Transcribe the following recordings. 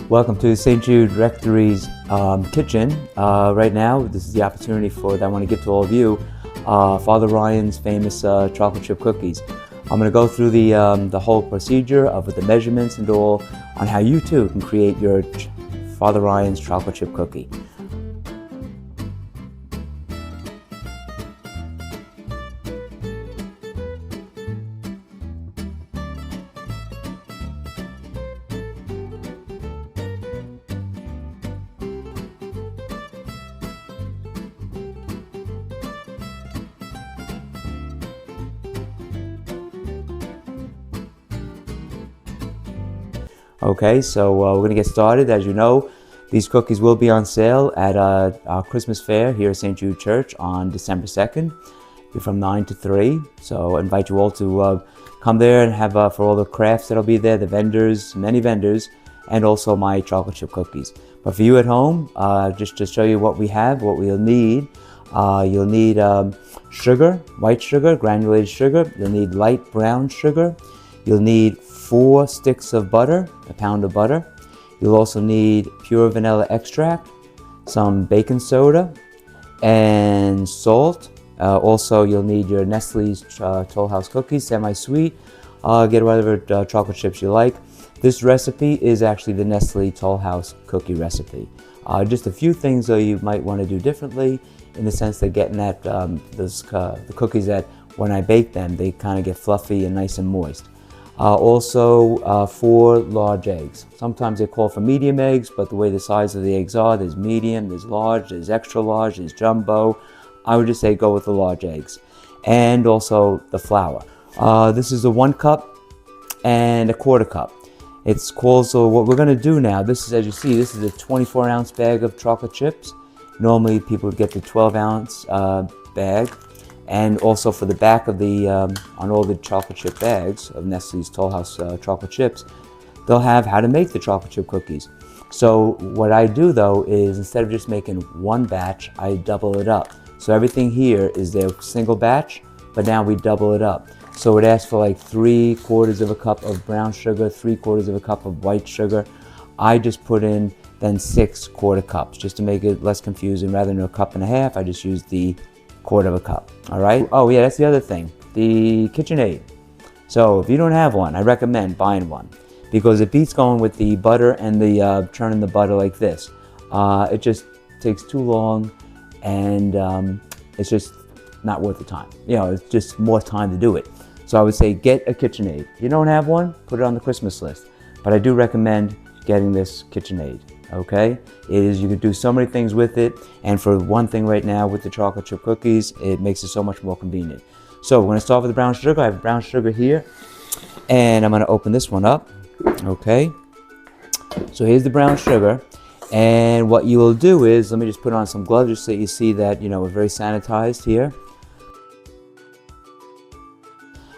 Welcome to St. Jude Rectory's kitchen. Right now, this is the opportunity that I want to give to all of you, Father Ryan's famous chocolate chip cookies. I'm going to go through the whole procedure with the measurements and all on how you too can create your Father Ryan's chocolate chip cookie. Okay, so we're going to get started. As you know, these cookies will be on sale at our Christmas fair here at St. Jude Church on December 2nd from 9 to 3. So I invite you all to come there and have for all the crafts that'll be there, the vendors, many vendors, and also my chocolate chip cookies. But for you at home, just to show you what we have, what we'll need, you'll need sugar, white sugar, granulated sugar. You'll need light brown sugar. You'll need 4 sticks of butter, a pound of butter. You'll also need pure vanilla extract, some baking soda, and salt. Also, you'll need your Nestle's Toll House cookies, semi-sweet. Get whatever chocolate chips you like. This recipe is actually the Nestle Toll House cookie recipe. Just a few things though you might want to do differently in the sense that getting at the cookies that when I bake them, they kind of get fluffy and nice and moist. Also, 4 large eggs. Sometimes they call for medium eggs, but the way the size of the eggs are, there's medium, there's large, there's extra large, there's jumbo. I would just say go with the large eggs. And also the flour. This is a 1 cup and a 1/4 cup. It's called, so what we're going to do now, this is, as you see, this is a 24-ounce bag of chocolate chips. Normally people would get the 12-ounce bag. And also for the back of the, on all the chocolate chip bags of Nestle's Toll House chocolate chips, they'll have how to make the chocolate chip cookies. So what I do though is instead of just making 1 batch, I double it up. So everything here is their single batch, but now we double it up. So it asks for like 3/4 of a cup of brown sugar, 3/4 of a cup of white sugar. I just put in then 6 1/4 cups just to make it less confusing. Rather than a 1.5 cups, I just use the 1/4 cup. All right. Oh yeah, that's the other thing. The KitchenAid. So if you don't have one, I recommend buying one because it beats going with the butter and the churning the butter like this. It just takes too long, and it's just not worth the time. You know, it's just more time to do it. So I would say get a KitchenAid. If you don't have one, put it on the Christmas list. But I do recommend getting this KitchenAid. Okay, you can do so many things with it, and for one thing right now with the chocolate chip cookies, it makes it so much more convenient. So we're going to start with the brown sugar. I have brown sugar here, and I'm going to open this one up. Okay, so here's the brown sugar, and what you will do is, let me just put on some gloves just so you see that, you know, we're very sanitized here.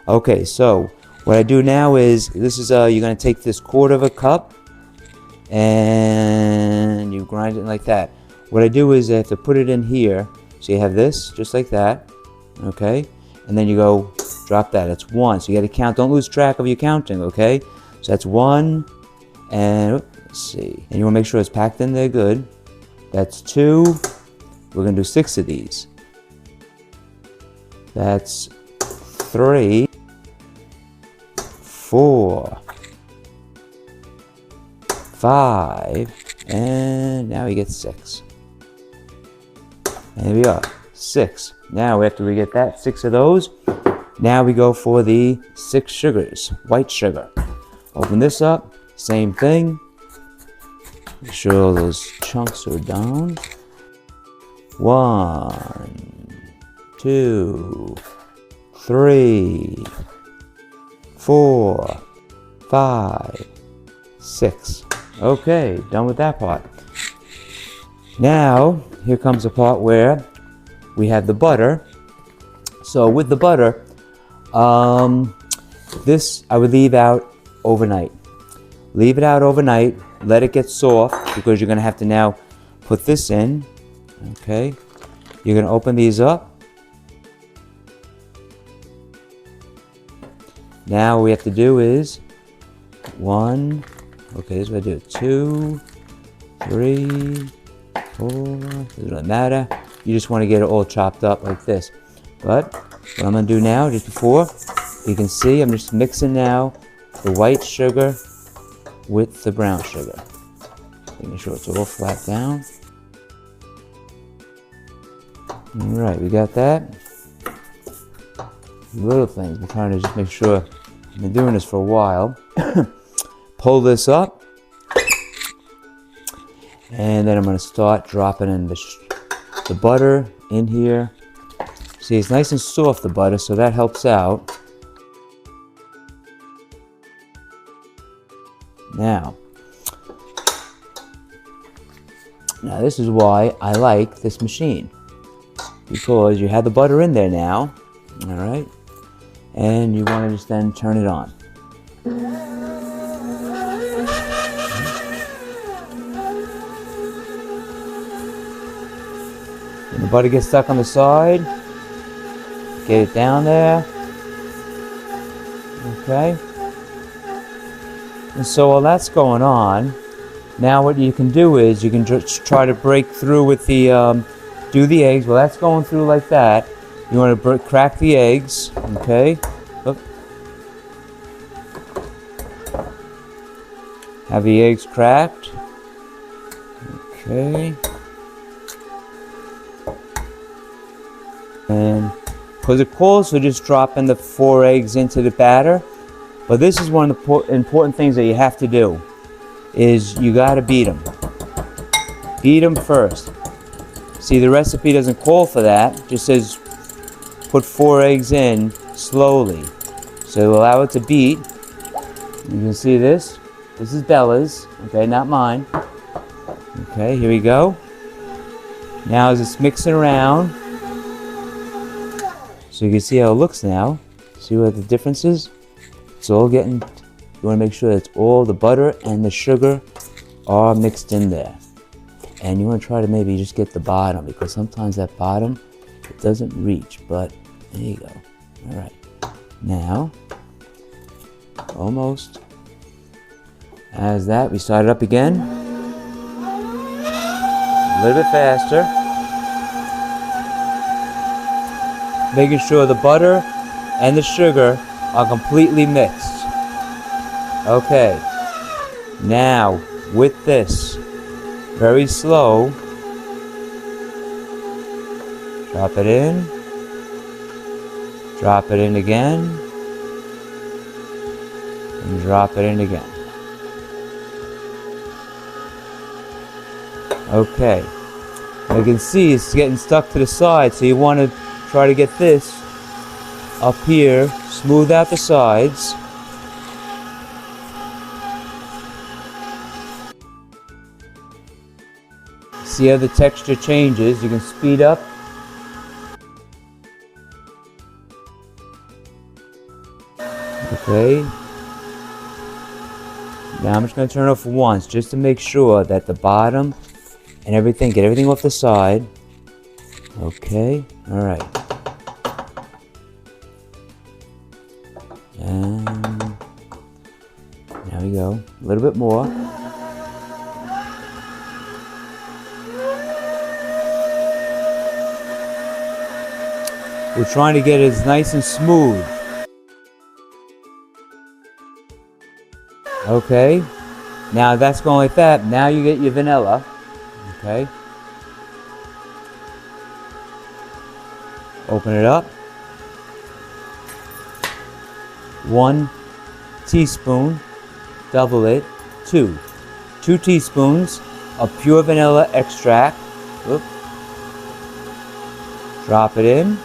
Okay, so what I do now is, this is you're going to take this 1/4 cup and you grind it like that. What I do is I have to put it in here. So you have this, just like that, okay? And then you go drop that. That's 1. So you got to count. Don't lose track of your counting, okay? So that's 1, and let's see. And you want to make sure it's packed in there good. That's 2. We're going to do 6 of these. That's 3, 4, 5, and now we get 6. And there we are, 6. Now after we get that, 6 of those, now we go for the 6 sugars, white sugar. Open this up, same thing. Make sure all those chunks are down. 1, 2, 3, 4, 5, 6. Okay, done with that part. Now, here comes the part where we have the butter. So with the butter, this I would leave out overnight. Leave it out overnight, let it get soft because you're gonna have to now put this in, okay? You're gonna open these up. Now what we have to do is 1, Okay, this is what I do. 2, 3, 4. Doesn't really matter. You just want to get it all chopped up like this. But what I'm going to do now, just before, you can see I'm just mixing now the white sugar with the brown sugar. Making sure it's all flat down. Alright, we got that. Little things, we're trying to just make sure. I've been doing this for a while. Pull this up. And then I'm going to start dropping in the butter in here. See, it's nice and soft, the butter, so that helps out. Now this is why I like this machine. Because you have the butter in there now. Alright. And you want to just then turn it on. When the butter gets stuck on the side, get it down there. Okay. And so while that's going on, now what you can do is you can just try to break through with the, do the eggs. Well, that's going through like that. You want to crack the eggs, okay? Look. Have the eggs cracked. Okay. And because it calls for just dropping the 4 eggs into the batter, but this is one of the important things that you have to do, is you got to beat them. Beat them first. See, the recipe doesn't call for that. It just says put 4 eggs in slowly. So allow it to beat. You can see this. This is Bella's, okay, not mine. Okay, here we go. Now as it's mixing around, so you can see how it looks now. See what the difference is? It's all getting, you want to make sure that all the butter and the sugar are mixed in there. And you want to try to maybe just get the bottom, because sometimes that bottom, it doesn't reach, but there you go. All right. Now, almost. As that, we start it up again. A little bit faster. Making sure the butter and the sugar are completely mixed. Okay. Now, with this, very slow, drop it in, drop it in again, and drop it in again. Okay, you can see it's getting stuck to the side, so you want to try to get this up here, smooth out the sides. See how the texture changes? You can speed up. Okay. Now I'm just going to turn it off once, just to make sure that the bottom and everything, get everything off the side. Okay, all right. And there we go, a little bit more. We're trying to get it as nice and smooth. Okay, now that's going like that. Now you get your vanilla. Okay. Open it up. 1 teaspoon, double it, 2 teaspoons of pure vanilla extract. Whoop. Drop it in.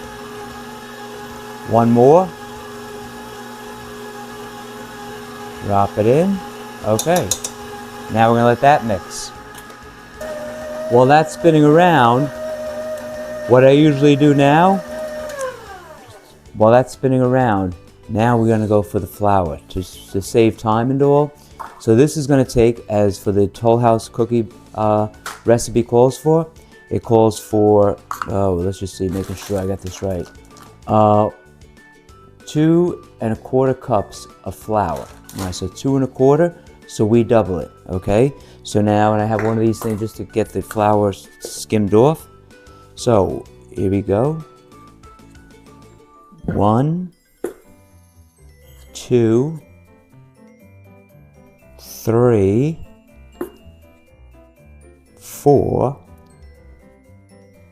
1 more. Drop it in. Okay. Now we're going to let that mix. While that's spinning around, what I usually do now, while that's spinning around, now we're going to go for the flour to save time and all. So this is going to take, as for the Toll House cookie recipe calls for, it calls for, let's just see, making sure I got this right, 2 1/4 cups of flour. All right, so 2 1/4 so we double it, okay? So now, and I have one of these things just to get the flour skimmed off. So here we go. 1, 2, 3, 4,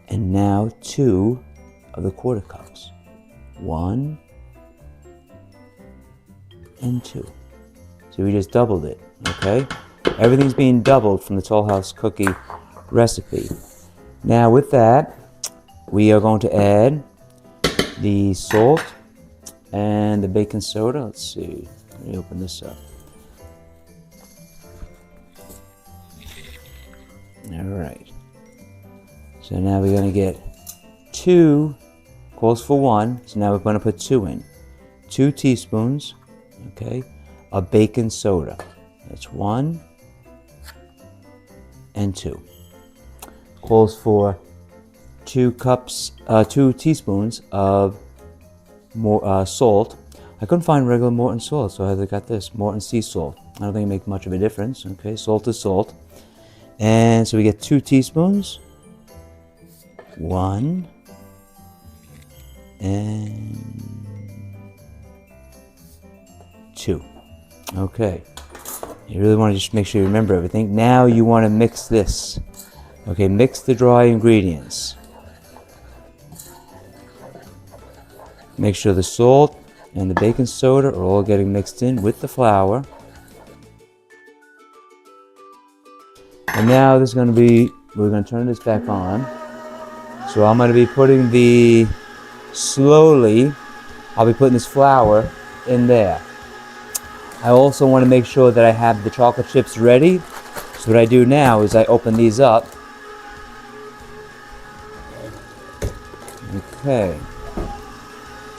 and now 2 of the quarter cups. 1 and 2. So we just doubled it, okay? Everything's being doubled from the Toll House cookie recipe. Now with that, we are going to add the salt and the baking soda. Let's see, let me open this up. All right. So now we're going to get 2, calls for 1, so now we're going to put 2 in. 2 teaspoons, okay, of baking soda. That's 1 and 2. Calls for 2 teaspoons of more salt. I couldn't find regular Morton salt, so I got this, Morton sea salt. I don't think it makes much of a difference, okay, salt is salt. And so we get 2 teaspoons, 1 and 2. Okay, you really want to just make sure you remember everything. Now you want to mix this. Okay, mix the dry ingredients. Make sure the salt and the baking soda are all getting mixed in with the flour. And now there's going to be, we're going to turn this back on. So I'm going to be putting slowly, I'll be putting this flour in there. I also want to make sure that I have the chocolate chips ready. So what I do now is I open these up. Okay.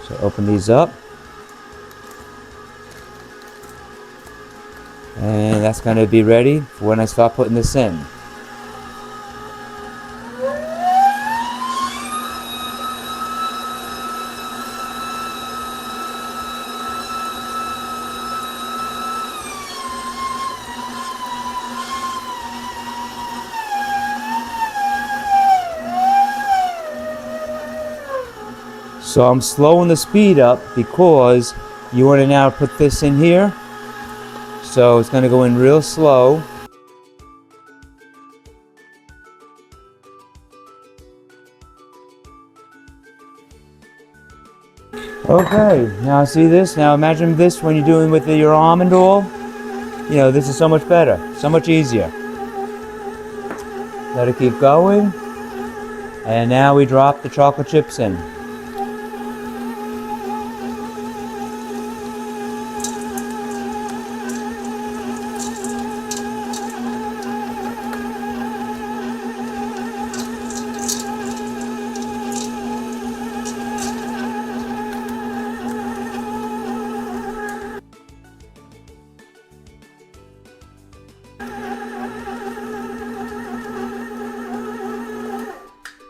So open these up. And that's going to be ready for when I start putting this in. So I'm slowing the speed up because you want to now put this in here. So it's going to go in real slow. Okay, now see this? Now imagine this when you're doing with your almond oil. You know, this is so much better, so much easier. Let it keep going. And now we drop the chocolate chips in.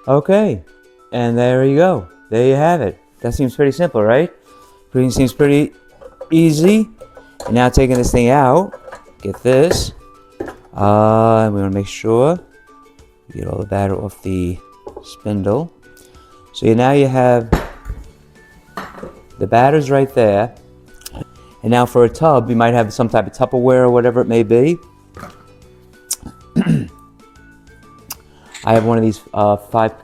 Okay, and there you go. There you have it. That seems pretty simple, right? Seems pretty easy. And now taking this thing out, get this. We want to make sure we get all the batter off the spindle. So now you have the batter's right there. And now for a tub, you might have some type of Tupperware or whatever it may be. I have one of these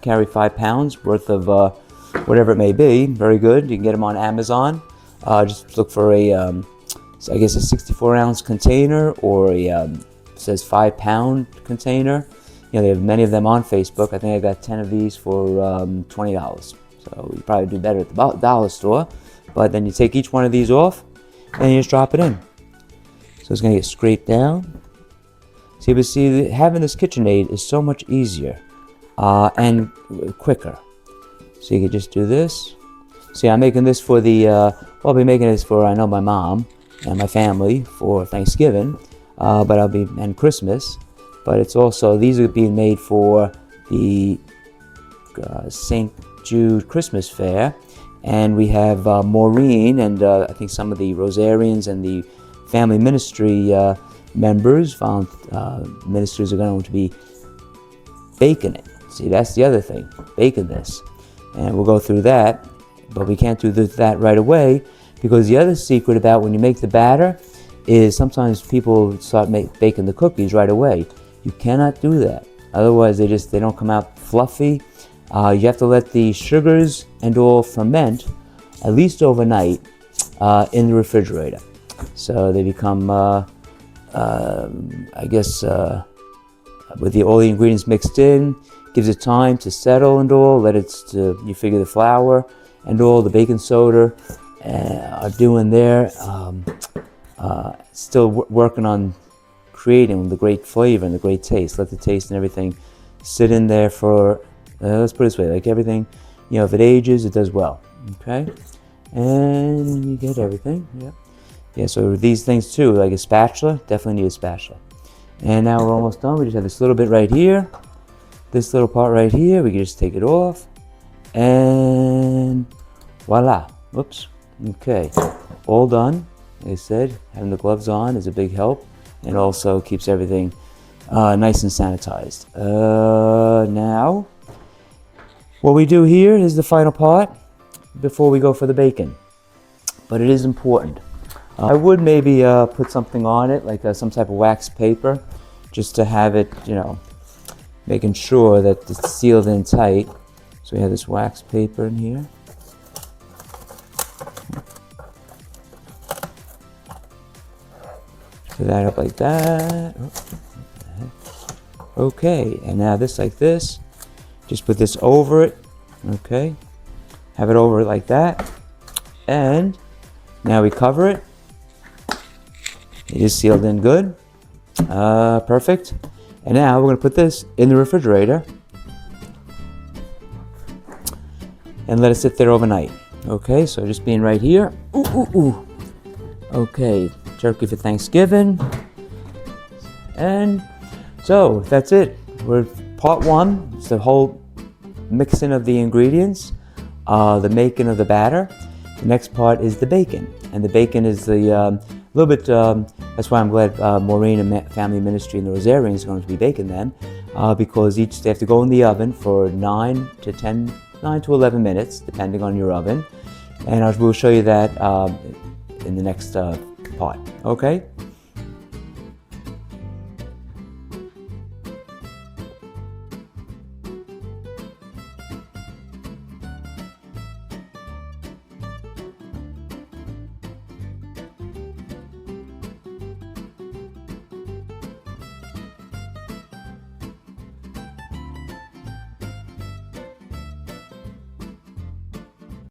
carry 5 pounds worth of whatever it may be. Very good. You can get them on Amazon. Just look for a, I guess a 64-ounce container or a says 5-pound container. You know, they have many of them on Facebook. I think I got 10 of these for $20. So you probably do better at the dollar store. But then you take each one of these off and you just drop it in. So it's going to get scraped down. So you see, having this KitchenAid is so much easier and quicker. So you can just do this. See, I'm making this for I'll be making this for, I know, my mom and my family for Thanksgiving, and Christmas. But it's also, these are being made for the St. Jude Christmas Fair. And we have Maureen and I think some of the Rosarians and the family ministry members, ministers are going to be baking it. See, that's the other thing, baking this. And we'll go through that, but we can't do that right away, because the other secret about when you make the batter is sometimes people start baking the cookies right away. You cannot do that. Otherwise, they don't come out fluffy. You have to let the sugars and all ferment at least overnight in the refrigerator. So they become, with all the ingredients mixed in, gives it time to settle and all. You figure the flour and all, the baking soda are doing there. Still working on creating the great flavor and the great taste. Let the taste and everything sit in there for, let's put it this way, like everything, if it ages, it does well, okay? And you get everything, yeah. Yeah, so these things too, like a spatula, definitely need a spatula. And now we're almost done. We just have this little bit right here. This little part right here, we can just take it off. And voila, whoops, okay. All done. Like I said, having the gloves on is a big help, and also keeps everything nice and sanitized. Now, what we do here is the final part before we go for the bacon, but it is important. I would maybe put something on it, like some type of wax paper, just to have it, making sure that it's sealed in tight. So we have this wax paper in here. Put that up like that. Okay, and now this like this. Just put this over it. Okay, have it over it like that. And now we cover it. It is sealed in good. Perfect. And now we're going to put this in the refrigerator and let it sit there overnight. Okay, so just being right here. Ooh, ooh, ooh. Okay, turkey for Thanksgiving. And so that's it. We're part one. It's the whole mixing of the ingredients, the making of the batter. The next part is the bacon. And the bacon is the little bit, that's why I'm glad Maureen and Family Ministry and the Rosarians is going to be baking then, because they have to go in the oven for 9 to 11 minutes, depending on your oven. And we'll show you that in the next part, okay?